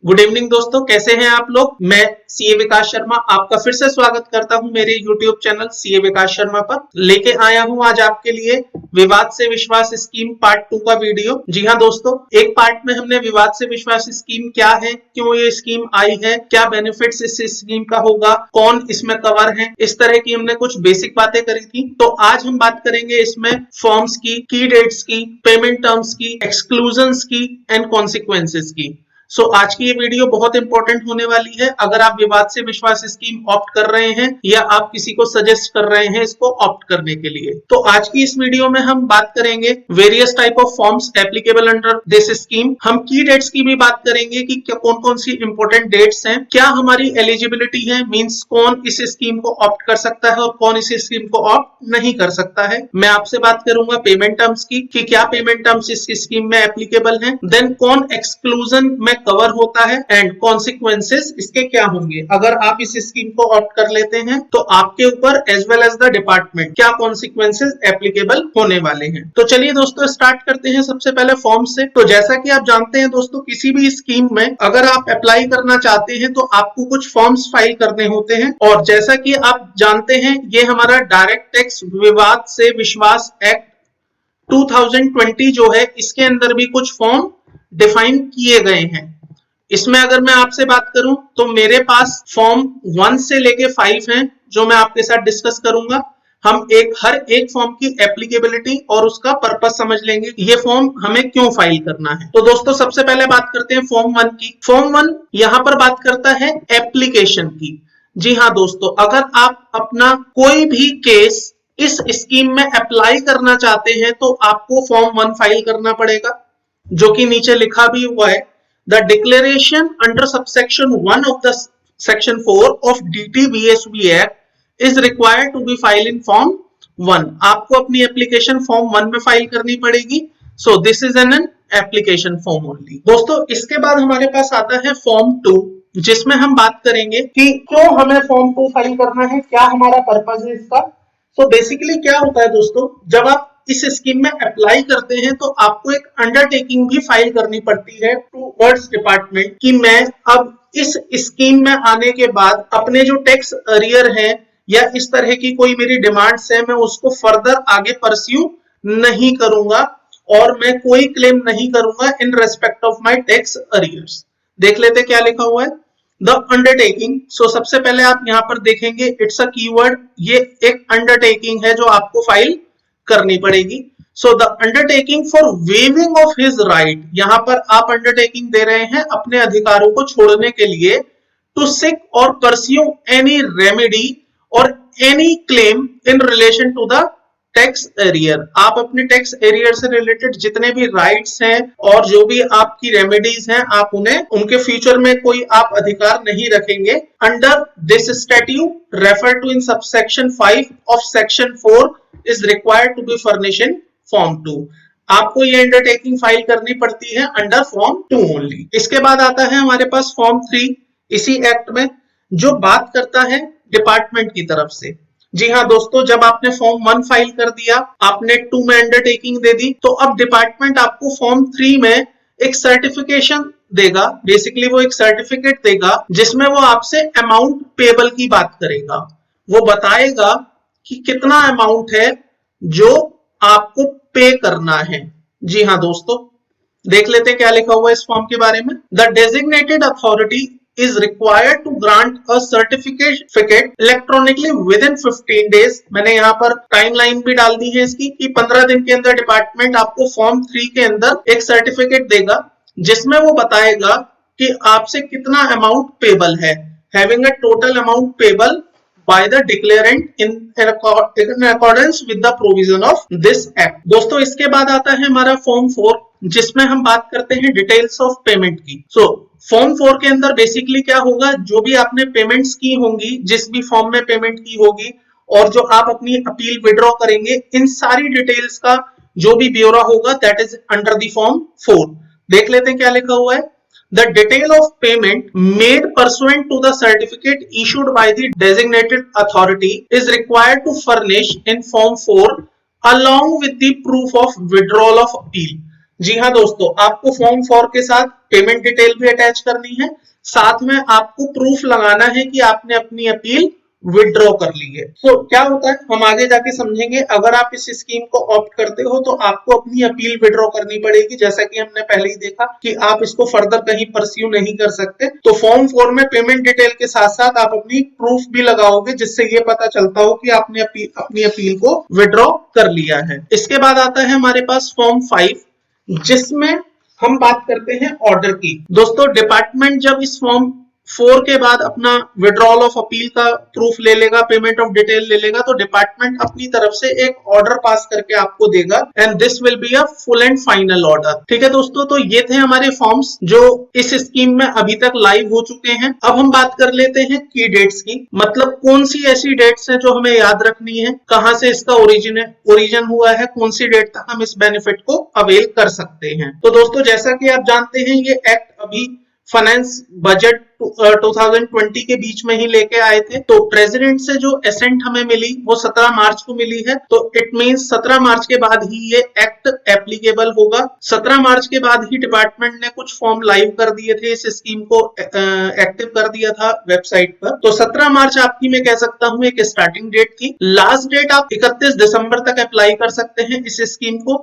Good evening दोस्तों, कैसे हैं आप लोग। मैं सीए विकास शर्मा आपका फिर से स्वागत करता हूं मेरे यूट्यूब चैनल सीए विकास शर्मा पर। लेके आया हूं आज आपके लिए विवाद से विश्वास स्कीम पार्ट 2 का वीडियो। जी हां दोस्तों, एक पार्ट में हमने विवाद से विश्वास स्कीम क्या है, क्यों ये स्कीम आई है, क्या बेनिफिट्स इस स्कीम का होगा, कौन इसमें कवर है, इस तरह की हमने कुछ बेसिक बातें करी थी। तो आज हम बात करेंगे इसमें फॉर्म्स की डेट्स की, पेमेंट टर्म्स की, एक्सक्लूजन्स की एंड कॉन्सिक्वेंसेस की। आज की ये वीडियो बहुत इंपॉर्टेंट होने वाली है। अगर आप विवाद से विश्वास स्कीम ऑप्ट कर रहे हैं या आप किसी को सजेस्ट कर रहे हैं इसको ऑप्ट करने के लिए, तो आज की इस वीडियो में हम बात करेंगे various type of forms applicable under this scheme. हम की डेट्स की भी बात करेंगे कि कौन कौन सी इंपॉर्टेंट डेट्स हैं, क्या हमारी एलिजिबिलिटी है, मींस कौन इस स्कीम को ऑप्ट कर सकता है और कौन इस स्कीम को ऑप्ट नहीं कर सकता है। मैं आपसे बात करूंगा पेमेंट टर्म्स की कि क्या पेमेंट टर्म्स इस स्कीम में एप्लीकेबल हैं, देन कौन एक्सक्लूजन में कवर होता है एंड कॉन्सिक्वेंसेस इसके क्या होंगे अगर आप इस स्कीम को ऑप्ट कर लेते हैं, तो आपके ऊपर as well as the department क्या कॉन्सिक्वेंसेस एप्लीकेबल होने वाले हैं। तो चलिए दोस्तों स्टार्ट करते हैं सबसे पहले फॉर्म से। तो जैसा कि आप जानते हैं दोस्तों, किसी भी स्कीम में अगर आप अप्लाई करना चाहते हैं तो आपको कुछ फॉर्म्स फाइल करने होते हैं, और जैसा कि आप जानते हैं ये हमारा डायरेक्ट टैक्स विवाद से विश्वास एक्ट 2020 जो है, इसके अंदर भी कुछ फॉर्म डिफाइन किए गए हैं। इसमें अगर मैं आपसे बात करूं तो मेरे पास फॉर्म 1 से लेके 5 हैं जो मैं आपके साथ डिस्कस करूंगा। हम हर एक फॉर्म की एप्लीकेबिलिटी और उसका पर्पस समझ लेंगे, ये फॉर्म हमें क्यों फाइल करना है। तो दोस्तों सबसे पहले बात करते हैं फॉर्म 1 की। फॉर्म 1 यहां पर बात करता है एप्लीकेशन की। जी हाँ दोस्तों, अगर आप अपना कोई भी केस इस स्कीम में अप्लाई करना चाहते हैं तो आपको फॉर्म 1 फाइल करना पड़ेगा, जो कि नीचे लिखा भी हुआ है। The declaration under subsection 1 of the section 4 of DTVSB Act is required to be filed in form 1। आपको अपनी एप्लीकेशन फॉर्म 1 में फाइल करनी पड़ेगी। So this is an application form only। दोस्तों इसके बाद हमारे पास आता है फॉर्म 2, जिसमें हम बात करेंगे कि क्यों हमें फॉर्म 2 फाइल करना है, क्या हमारा पर्पस है इसका। तो बेसिकली क्या होता है दोस्तों, जब आप इस स्कीम में अप्लाई करते हैं तो आपको एक अंडरटेकिंग भी फाइल करनी पड़ती है टूवर्ड्स डिपार्टमेंट कि मैं अब इस स्कीम में आने के बाद अपने जो टैक्स अरियर हैं या इस तरह की कोई मेरी डिमांड्स है, मैं उसको फर्दर आगे परस्यू नहीं करूंगा और मैं कोई क्लेम नहीं करूंगा in respect of my tax arrears. देख लेते क्या लिखा हुआ है, द अंडरटेकिंग। सो सबसे पहले आप यहां पर देखेंगे इट्स अ कीवर्ड, ये एक अंडरटेकिंग है जो आपको फाइल करनी पड़ेगी। So the undertaking for waiving of his right, यहां पर आप अंडरटेकिंग दे रहे हैं अपने अधिकारों को छोड़ने के लिए, टू सिक और परस्यू एनी रेमेडी और any claim in relation to the tax arrear. आप अपने टैक्स एरियर से रिलेटेड जितने भी राइट्स हैं और जो भी आपकी रेमेडीज हैं, आप उन्हें उनके फ्यूचर में कोई आप अधिकार नहीं रखेंगे। Under this statute refer to in subsection 5 of section 4 is required to be furnish in form 2। आपको ये अंडरटेकिंग फाइल करनी पड़ती है अंडर फॉर्म 2 ओनली। इसके बाद आता है हमारे पास फॉर्म 3 इसी एक्ट में, जो बात करता है डिपार्टमेंट की तरफ से। जी हाँ दोस्तों, जब आपने फॉर्म 1 फाइल कर दिया, आपने 2 में अंडरटेकिंग दे दी, तो अब डिपार्टमेंट आपको फॉर्म 3 में एक सर्टिफिकेशन देगा। बेसिकली वो एक सर्टिफिकेट देगा जिसमें वो आपसे अमाउंट पेबल की बात करेगा। वो बताएगा कि कितना अमाउंट है जो आपको पे करना है। जी हाँ दोस्तों, देख लेते हैं क्या लिखा हुआ है इस फॉर्म के बारे में। The designated authority is required to grant a certificate electronically within 15 days। मैंने यहाँ पर टाइमलाइन भी डाल दी है इसकी कि 15 दिन के अंदर डिपार्टमेंट आपको फॉर्म 3 के अंदर एक सर्टिफिकेट देगा जिसमें वो बताएगा कि आपसे कितना अमाउंट पेबल है, having a total amount payable by the declarant in accordance with the provision of this act। दोस्तों इसके बाद आता है हमारा फॉर्म 4, जिसमें हम बात करते हैं डिटेल्स ऑफ पेमेंट की। फॉर्म 4 के अंदर बेसिकली क्या होगा, जो भी आपने पेमेंट्स की होंगी, जिस भी फॉर्म में पेमेंट की होगी और जो आप अपनी अपील विड्रॉ करेंगे, इन सारी डिटेल्स का जो भी ब्यौरा होगा that is under the form 4। देख लेते हैं क्या लिखा हुआ है। The detail of payment made pursuant to the certificate issued by the designated authority is required to furnish in Form 4 along with the proof of withdrawal of appeal। जी हाँ दोस्तों, आपको फॉर्म 4 के साथ पेमेंट डिटेल भी attach करनी है, साथ में आपको प्रूफ लगाना है कि आपने अपनी अपील विड्रॉ कर ली है। तो क्या होता है हम आगे जाके समझेंगे। अगर आप इस स्कीम को ऑप्ट करते हो तो आपको अपनी अपील विड्रॉ करनी पड़ेगी, जैसा कि हमने पहले ही देखा कि आप इसको फर्दर कहीं परस्यू नहीं कर सकते। तो फॉर्म 4 में पेमेंट डिटेल के साथ साथ आप अपनी प्रूफ भी लगाओगे, जिससे ये पता चलता हो कि आपने अपनी अपील को विड्रॉ कर लिया है। इसके बाद आता है हमारे पास फॉर्म 5, जिसमें हम बात करते हैं ऑर्डर की। दोस्तों, डिपार्टमेंट जब इस फॉर्म 4 के बाद अपना विड्रॉल ऑफ अपील का प्रूफ ले लेगा, पेमेंट ऑफ डिटेल ले लेगा, तो डिपार्टमेंट अपनी तरफ से एक ऑर्डर पास करके आपको देगा, and this will be a full and final order. ठीक है दोस्तों, तो ये थे हमारे फॉर्म्स जो इस स्कीम में अभी तक लाइव हो चुके हैं। अब हम बात कर लेते हैं की डेट्स की, मतलब कौन सी ऐसी डेट्स हैं जो हमें याद रखनी है, कहां से इसका ओरिजिन हुआ है, कौन सी डेट तक हम इस बेनिफिट को अवेल कर सकते हैं। तो दोस्तों, जैसा कि आप जानते हैं, ये एक्ट अभी फाइनेंस बजट 2020 के बीच में ही लेके आए थे। तो प्रेसिडेंट से जो एसेंट हमें मिली वो 17 मार्च को मिली है, तो इट मींस 17 मार्च के बाद ही ये एक्ट एप्लीकेबल होगा। 17 मार्च के बाद ही डिपार्टमेंट ने कुछ फॉर्म लाइव कर दिए थे, इस स्कीम को एक्टिव कर दिया था वेबसाइट पर। तो 17 मार्च आपकी मैं कह सकता हूं एक स्टार्टिंग डेट थी। लास्ट डेट आप 31 दिसंबर तक अप्लाई कर सकते हैं इस स्कीम को।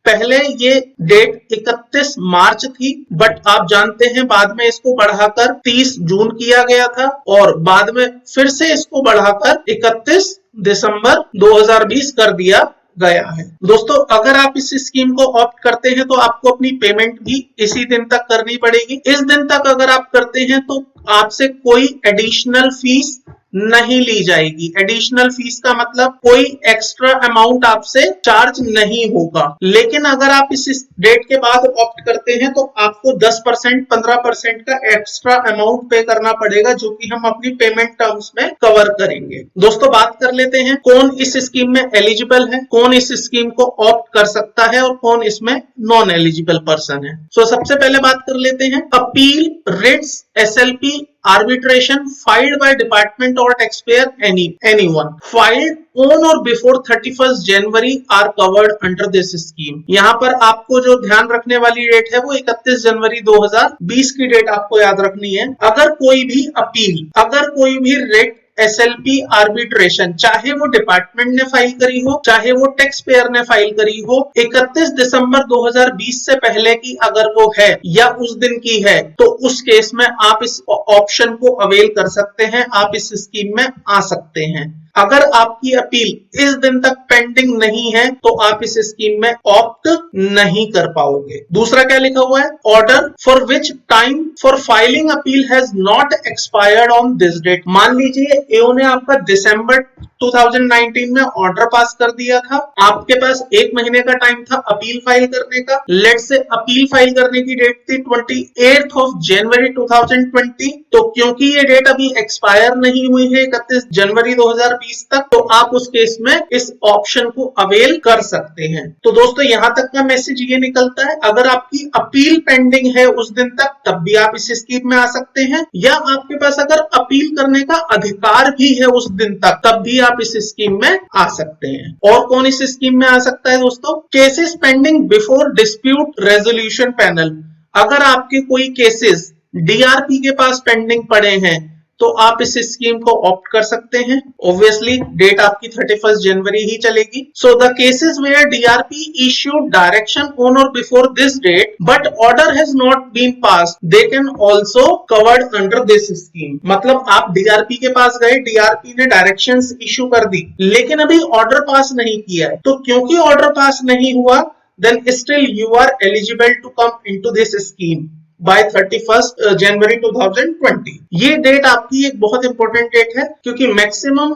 पहले ये डेट 31 मार्च थी, बट आप जानते हैं बाद में इसको बढ़ाकर 30 जून किया गया था, और बाद में फिर से इसको बढ़ाकर 31 दिसंबर 2020 कर दिया गया है। दोस्तों, अगर आप इस स्कीम को ऑप्ट करते हैं तो आपको अपनी पेमेंट भी इसी दिन तक करनी पड़ेगी। इस दिन तक अगर आप करते हैं तो आपसे कोई एडिशनल फीस नहीं ली जाएगी। एडिशनल फीस का मतलब कोई एक्स्ट्रा अमाउंट आपसे चार्ज नहीं होगा। लेकिन अगर आप इस डेट के बाद ऑप्ट करते हैं तो आपको 10% 15% का एक्स्ट्रा अमाउंट पे करना पड़ेगा, जो कि हम अपनी पेमेंट टर्म्स में कवर करेंगे। दोस्तों, बात कर लेते हैं कौन इस स्कीम में एलिजिबल है, कौन इस स्कीम को ऑप्ट कर सकता है और कौन इसमें नॉन एलिजिबल पर्सन है। सबसे पहले बात कर लेते हैं appeal, writs, SLP, arbitration filed by department or taxpayer anyone filed on or before 31st January are covered under this scheme। यहाँ पर आपको जो ध्यान रखने वाली डेट है वो 31 जनवरी 2020 की डेट आपको याद रखनी है। अगर कोई भी अपील, अगर कोई भी रिट, SLP, आर्बिट्रेशन, चाहे वो डिपार्टमेंट ने फाइल करी हो, चाहे वो टैक्स पेयर ने फाइल करी हो, 31 दिसंबर 2020 से पहले की अगर वो है या उस दिन की है, तो उस केस में आप इस ऑप्शन को अवेल कर सकते हैं, आप इस स्कीम में आ सकते हैं। अगर आपकी अपील इस दिन तक पेंडिंग नहीं है तो आप इस स्कीम में ऑप्ट नहीं कर पाओगे। दूसरा क्या लिखा हुआ है, order for which time for filing appeal has not expired on this date. मान लीजिए एओ ने आपका दिसंबर 2019 में ऑर्डर पास कर दिया था, आपके पास 1 महीने का टाइम था अपील फाइल करने का। लेट से अपील फाइल करने की डेट थी 28 जनवरी 2020, तो क्योंकि ये डेट अभी एक्सपायर नहीं हुई है 31 जनवरी 2020 तक, तो आप उस केस में इस ऑप्शन को अवेल कर सकते हैं। तो दोस्तों, यहां तक का मैसेज ये निकलता है, अगर आपकी अपील पेंडिंग है उस दिन तक तब भी आप इस स्कीम में आ सकते हैं, या आपके पास अगर अपील करने का अधिकार भी है उस दिन तक तब भी आप इस स्कीम में आ सकते हैं। और कौन इस स्कीम में आ सकता है दोस्तों, cases pending before dispute resolution panel. अगर आपके कोई केसेस DRP के पास पेंडिंग पड़े हैं तो आप इस स्कीम को ऑप्ट कर सकते हैं। ऑब्वियसली डेट आपकी 31 जनवरी ही चलेगी। So the cases where DRP issued direction on or before this date but order has not been passed, they can also covered under this scheme. मतलब आप DRP के पास गए, DRP ने डायरेक्शंस इश्यू कर दी, लेकिन अभी ऑर्डर पास नहीं किया है, तो क्योंकि ऑर्डर पास नहीं हुआ, then still you are eligible to come into this scheme by 31st जनवरी 2020। ये डेट आपकी एक बहुत इंपॉर्टेंट डेट है, क्योंकि मैक्सिमम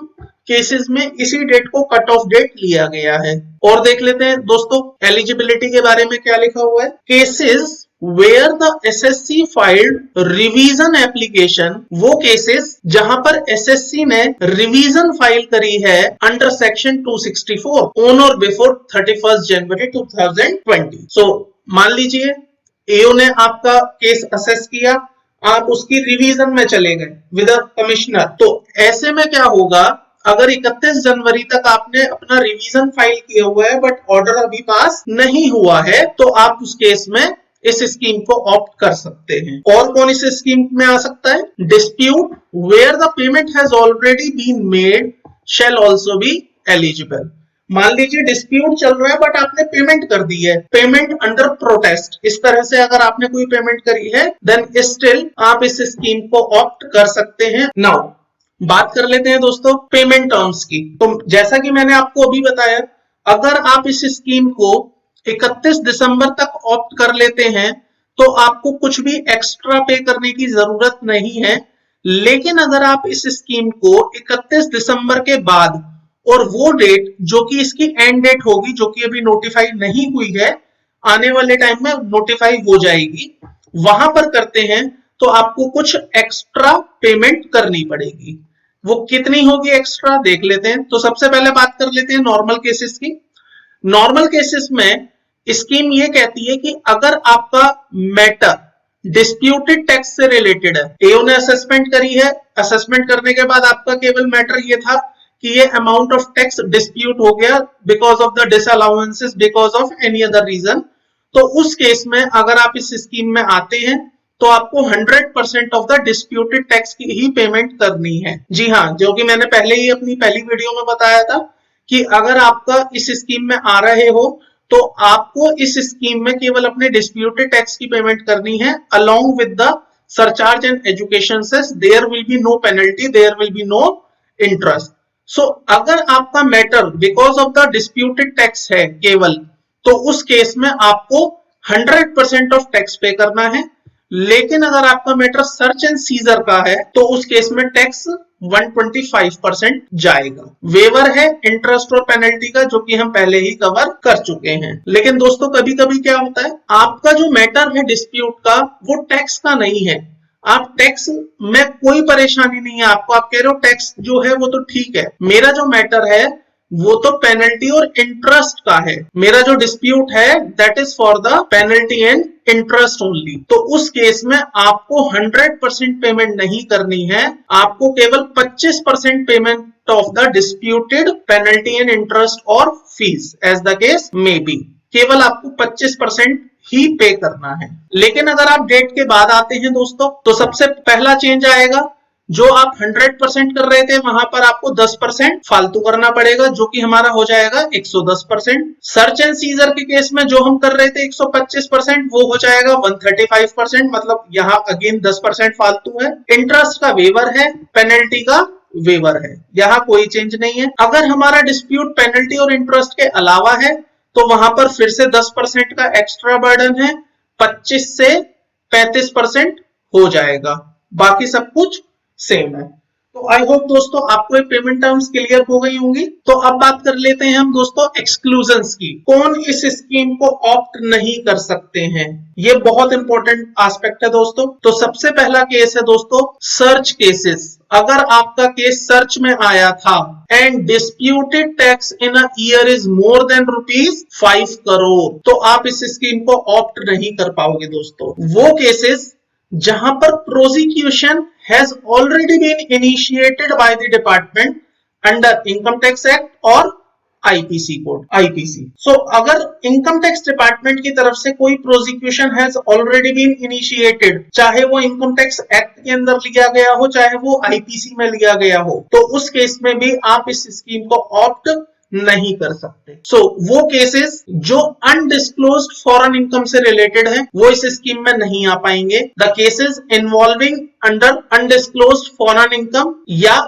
केसेस में इसी डेट को कट ऑफ डेट लिया गया है। और देख लेते हैं दोस्तों एलिजिबिलिटी के बारे में क्या लिखा हुआ है। Cases where the SSC filed revision application, वो केसेस जहां पर SSC ने रिवीजन फाइल करी है under section 264 on or before 31 जनवरी 2020। सो मान लीजिए एओ ने आपका केस असेस किया, आप उसकी रिवीजन में चले गए विद अ कमिश्नर, तो ऐसे में क्या होगा, अगर 31 जनवरी तक आपने अपना रिवीजन फाइल किया हुआ है बट ऑर्डर अभी पास नहीं हुआ है, तो आप उस केस में इस स्कीम को ऑप्ट कर सकते हैं। और कौन इस स्कीम में आ सकता है? Dispute where the payment has already been made shall also be eligible. मान लीजिए डिस्प्यूट चल रहा है बट आपने पेमेंट कर दी है, पेमेंट अंडर प्रोटेस्ट, इस तरह से अगर आपने कोई पेमेंट करी है देन स्टिल आप इस स्कीम को ऑप्ट कर सकते हैं। नाउ बात कर लेते हैं दोस्तों पेमेंट टर्म्स की। तो जैसा कि मैंने आपको अभी बताया, अगर आप इस स्कीम को 31 दिसंबर तक ऑप्ट कर लेते हैं तो आपको कुछ भी एक्स्ट्रा पे करने की जरूरत नहीं है। लेकिन अगर आप इस स्कीम को 31 दिसंबर के बाद और वो डेट जो कि इसकी एंड डेट होगी, जो कि अभी नोटिफाई नहीं हुई है, आने वाले टाइम में नोटिफाई हो जाएगी, वहां पर करते हैं तो आपको कुछ एक्स्ट्रा पेमेंट करनी पड़ेगी। वो कितनी होगी एक्स्ट्रा देख लेते हैं। तो सबसे पहले बात कर लेते हैं नॉर्मल केसेस की। नॉर्मल केसेस में स्कीम ये कहती है कि अगर आपका मैटर डिस्प्यूटेड टैक्स से रिलेटेड है, एओ ने असेसमेंट करी है, असेसमेंट करने के बाद आपका केवल मैटर ये था कि ये अमाउंट ऑफ टैक्स डिस्प्यूट हो गया because of the disallowances, because of any other reason, तो उस केस में अगर आप इस स्कीम में आते हैं तो आपको 100% ऑफ द डिस्प्यूटेड टैक्स की ही पेमेंट करनी है। जी हाँ, जो कि मैंने पहले ही अपनी पहली वीडियो में बताया था कि अगर आपका इस स्कीम में आ रहे हो तो आपको इस स्कीम में केवल अपने डिस्प्यूटेड टैक्स की पेमेंट करनी है along with the surcharge and education cess. There will be no penalty, there will be no interest. So अगर आपका matter because of the disputed tax है केवल, तो उस केस में आपको 100% ऑफ टैक्स पे करना है। लेकिन अगर आपका मैटर सर्च एंड सीजर का है तो उस केस में टैक्स 125% जाएगा। वेवर है इंटरेस्ट और पेनल्टी का, जो कि हम पहले ही कवर कर चुके हैं। लेकिन दोस्तों कभी कभी क्या होता है, आपका जो मैटर है डिस्प्यूट का वो टैक्स का नहीं है, आप टैक्स में कोई परेशानी नहीं है आपको, आप कह रहे हो टैक्स जो है वो तो ठीक है, मेरा जो मैटर है वो तो पेनल्टी और इंटरेस्ट का है, मेरा जो डिस्प्यूट है that is for the penalty and interest only. तो उस केस में आपको 100% पेमेंट नहीं करनी है, आपको केवल 25% payment of the disputed penalty and interest और fees as the case may be, केवल आपको 25% ही पे करना है। लेकिन अगर आप डेट के बाद आते हैं दोस्तों, तो सबसे पहला चेंज आएगा, जो आप 100% कर रहे थे वहां पर आपको 10% फालतू करना पड़ेगा, जो कि हमारा हो जाएगा 110%। सर्च एंड सीजर के केस में जो हम कर रहे थे 125%, वो हो जाएगा 135%, मतलब यहाँ अगेन 10% फालतू है। इंटरेस्ट का वेवर है, पेनल्टी का वेवर है, यहाँ कोई चेंज नहीं है। अगर हमारा डिस्प्यूट पेनल्टी और इंटरेस्ट के अलावा है तो वहां पर फिर से 10% का एक्स्ट्रा बर्डन है, 25 से 35% हो जाएगा, बाकी सब कुछ सेम है। तो आई होप दोस्तों आपको ये पेमेंट टर्म्स क्लियर हो गई होंगी। तो अब बात कर लेते हैं हम दोस्तों एक्सक्लूजन्स की, कौन इस स्कीम को ऑप्ट नहीं कर सकते हैं, ये बहुत इंपॉर्टेंट एस्पेक्ट है दोस्तों। तो सबसे पहला केस है दोस्तों सर्च केसेस। अगर आपका केस सर्च में आया था and disputed tax in a year is more than ₹5 crore, तो आप इस स्कीम को ऑप्ट नहीं कर पाओगे दोस्तों। वो केसेस जहां पर prosecution has already been initiated by the department under income tax act और IPC कोड IPC। So अगर इनकम टैक्स डिपार्टमेंट की तरफ से कोई prosecution has already been initiated, चाहे वो इनकम टैक्स एक्ट के अंदर लिया गया हो चाहे वो IPC में लिया गया हो, तो उस केस में भी आप इस स्कीम को ऑप्ट नहीं कर सकते। सो वो केसेस जो अनडिस्क्लोज्ड फॉरेन इनकम से रिलेटेड है वो इस स्कीम में नहीं आ पाएंगे। The cases involving under undisclosed foreign income या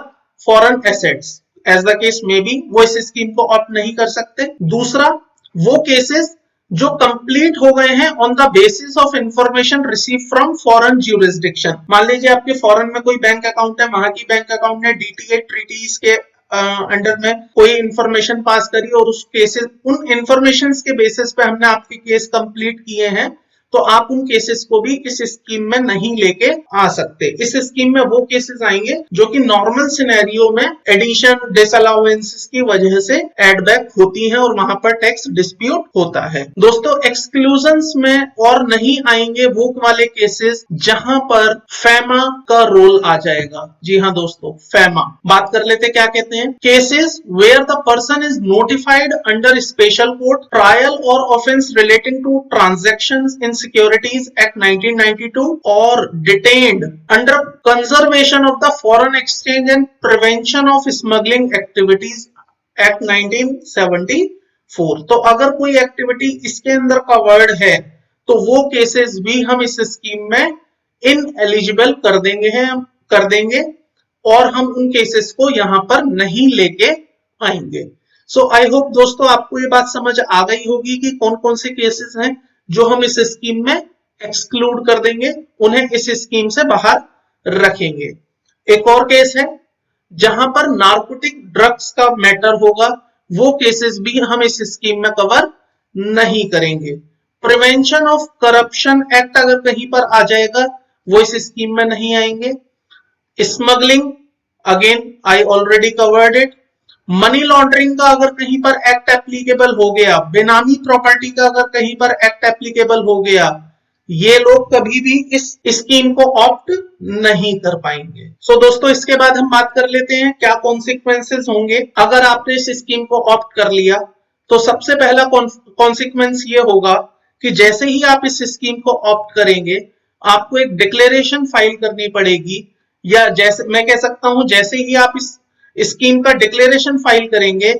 foreign assets as the case में भी, वो इस स्कीम को ऑप्ट नहीं कर सकते। दूसरा, वो केसेस जो कंप्लीट हो गए हैं on the basis of information receive from foreign jurisdiction. मान लीजिए आपके फॉरेन में कोई बैंक अकाउंट है, वहां की बैंक अकाउंट ने DTA ट्रीटीज के अंडर में कोई इंफॉर्मेशन पास करी और उस केसेस, उन इंफॉर्मेशन के बेसिस पे हमने आपके केस कंप्लीट किए हैं, तो आप उन केसेस को भी इस स्कीम में नहीं लेके आ सकते। इस स्कीम में वो केसेस आएंगे जो कि नॉर्मल सिनेरियो में एडिशन डिसअलाउंसेस की वजह से एड बैक होती हैं और वहां पर टैक्स डिस्प्यूट होता है। दोस्तों एक्सक्लूजन्स में और नहीं आएंगे वो वाले केसेस जहां पर फैमा का रोल आ जाएगा। जी हाँ दोस्तों, फैमा बात कर लेते क्या कहते हैं। Cases where the person is notified under special court trial or offence relating to transactions in securities act 1992 or detained under conservation of the foreign exchange and prevention of smuggling activities act 1974। तो अगर कोई activity इसके अंदर covered है तो वो cases भी हम इस स्कीम में इनएलिजिबल कर देंगे और हम उन केसेस को यहां पर नहीं लेके आएंगे। सो आई होप दोस्तों आपको ये बात समझ आ गई होगी कि कौन कौन से केसेस हैं जो हम इस स्कीम में एक्सक्लूड कर देंगे, उन्हें इस स्कीम से बाहर रखेंगे। एक और केस है जहां पर नार्कोटिक ड्रग्स का मैटर होगा, वो केसेस भी हम इस स्कीम में कवर नहीं करेंगे। प्रिवेंशन ऑफ करप्शन एक्ट अगर कहीं पर आ जाएगा वो इस स्कीम में नहीं आएंगे। Smuggling again I already covered it. Money laundering का अगर कहीं पर एक्ट एप्लीकेबल हो गया, बेनामी प्रॉपर्टी का अगर कहीं पर एक्ट एप्लीकेबल हो गया, ये लोग कभी भी इस स्कीम को ऑप्ट नहीं कर पाएंगे। सो दोस्तों इसके बाद हम बात कर लेते हैं क्या कॉन्सिक्वेंसेस होंगे अगर आपने इस स्कीम को ऑप्ट कर लिया। तो सबसे पहला कॉन्सिक्वेंस ये होगा कि जैसे ही आप इस स्कीम को ऑप्ट करेंगे आपको एक डिक्लेरेशन फाइल करनी पड़ेगी, या जैसे मैं कह सकता हूं जैसे ही आप इस स्कीम का डिक्लेरेशन फाइल करेंगे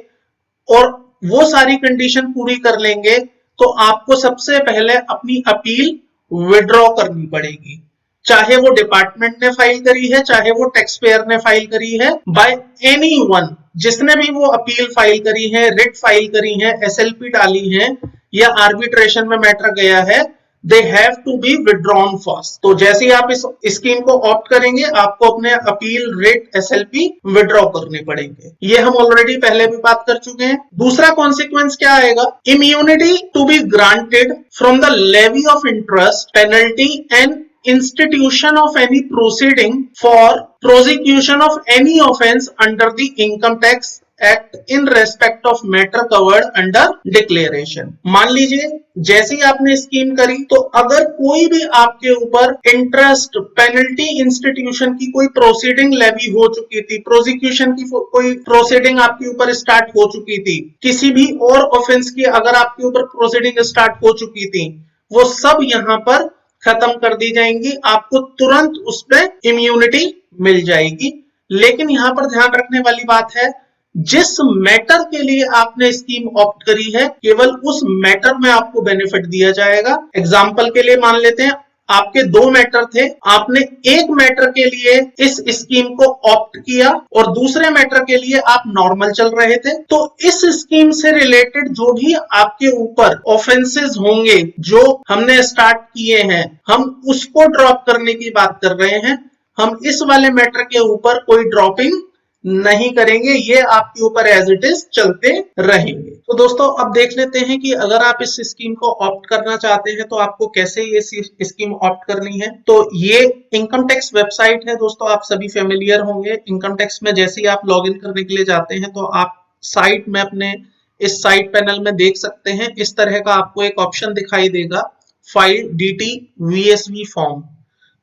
और वो सारी कंडीशन पूरी कर लेंगे तो आपको सबसे पहले अपनी अपील विड्रॉ करनी पड़ेगी, चाहे वो डिपार्टमेंट ने फाइल करी है चाहे वो टैक्स पेयर ने फाइल करी है, बाय एनीवन जिसने भी वो अपील फाइल करी है, रिट फाइल करी है, एसएलपी डाली है या आर्बिट्रेशन में मैटर गया है, they have to be withdrawn first। तो जैसे ही आप इस स्कीम को ऑप्ट करेंगे आपको अपने अपील रेट एसएलपी विड्रॉ करने पड़ेंगे। ये हम ऑलरेडी पहले भी बात कर चुके हैं। दूसरा कॉन्सिक्वेंस क्या आएगा, immunity to be granted from the levy of interest penalty and institution of any proceeding for prosecution of any offense under the income tax act in respect of matter covered under declaration। मान लीजिए जैसे ही आपने scheme करी तो अगर कोई भी आपके ऊपर इंटरेस्ट पेनल्टी इंस्टीट्यूशन की कोई प्रोसीडिंग लेवी हो चुकी थी, प्रोसिक्यूशन की कोई प्रोसीडिंग आपके ऊपर स्टार्ट हो चुकी थी, किसी भी और ऑफेंस की अगर आपके ऊपर प्रोसीडिंग स्टार्ट हो चुकी थी, वो सब यहां पर खत्म कर दी जाएंगी, आपको तुरंत उस पर इम्यूनिटी मिल जाएगी। लेकिन यहां पर ध्यान रखने वाली बात है, जिस मैटर के लिए आपने स्कीम ऑप्ट करी है केवल उस मैटर में आपको बेनिफिट दिया जाएगा। एग्जाम्पल के लिए मान लेते हैं आपके दो मैटर थे, आपने एक मैटर के लिए इस स्कीम को ऑप्ट किया और दूसरे मैटर के लिए आप नॉर्मल चल रहे थे, तो इस स्कीम से रिलेटेड जो भी आपके ऊपर ऑफेंसेस होंगे जो हमने स्टार्ट किए हैं हम उसको ड्रॉप करने की बात कर रहे हैं। हम इस वाले मैटर के ऊपर कोई ड्रॉपिंग नहीं करेंगे, ये आपके ऊपर एज इट इज चलते रहेंगे। तो दोस्तों अब देख लेते हैं कि अगर आप इस स्कीम को ऑप्ट करना चाहते हैं तो आपको कैसे ये स्कीम ऑप्ट करनी है। तो ये इनकम टैक्स वेबसाइट है दोस्तों, आप सभी फेमिलियर होंगे। इनकम टैक्स में जैसे ही आप लॉग इन करने के लिए जाते हैं तो आप साइट में अपने इस साइट पैनल में देख सकते हैं इस तरह का आपको एक ऑप्शन दिखाई देगा, फाइल डीटी वीएसवी फॉर्म।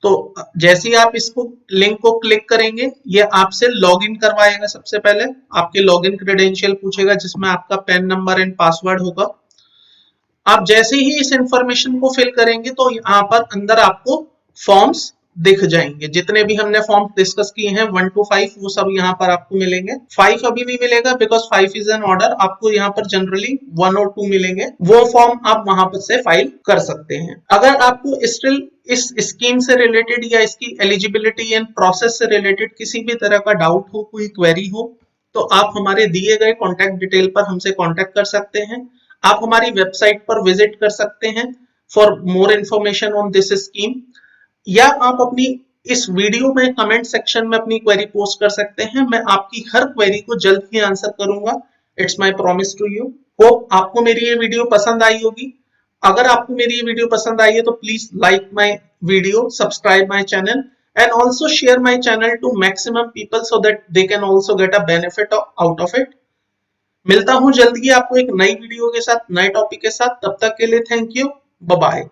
तो जैसे ही आप इसको लिंक को क्लिक करेंगे ये आपसे लॉगिन करवाएगा। सबसे पहले आपके लॉगिन क्रेडेंशियल पूछेगा जिसमें आपका पैन नंबर एंड पासवर्ड होगा। आप जैसे ही इस इंफॉर्मेशन को फिल करेंगे तो यहाँ पर अंदर आपको फॉर्म्स दिख जाएंगे, जितने भी हमने फॉर्म डिस्कस किए हैं 1 to 5 वो सब यहाँ पर आपको मिलेंगे। 5 अभी नहीं मिलेगा बिकॉज 5 इज एन ऑर्डर, आपको यहाँ पर जनरली 1 और 2 मिलेंगे, वो फॉर्म आप वहां पर से फाइल कर सकते हैं। अगर आपको स्टिल इस स्कीम से रिलेटेड या इसकी एलिजिबिलिटी एंड प्रोसेस से रिलेटेड किसी भी तरह का डाउट हो, कोई क्वेरी हो, तो आप हमारे दिए गए कॉन्टैक्ट डिटेल पर हमसे कॉन्टैक्ट कर सकते हैं। आप हमारी वेबसाइट पर विजिट कर सकते हैं for more information on this scheme, या आप अपनी इस वीडियो में कमेंट सेक्शन में अपनी क्वेरी पोस्ट कर सकते हैं। मैं आपकी हर क्वेरी को जल्द ही आंसर करूंगा। It's my promise to you. Hope आपको मेरी ये वीडियो पसंद आई होगी। अगर आपको मेरी ये वीडियो पसंद आई है तो please like my video, subscribe my channel and also share my channel to maximum people so that they can also get a benefit out of it. मिलता हूं जल्द ही आपको एक नई वीडियो के साथ, नए टॉपिक के साथ। तब तक के लिए थैंक यू, बाय बाय।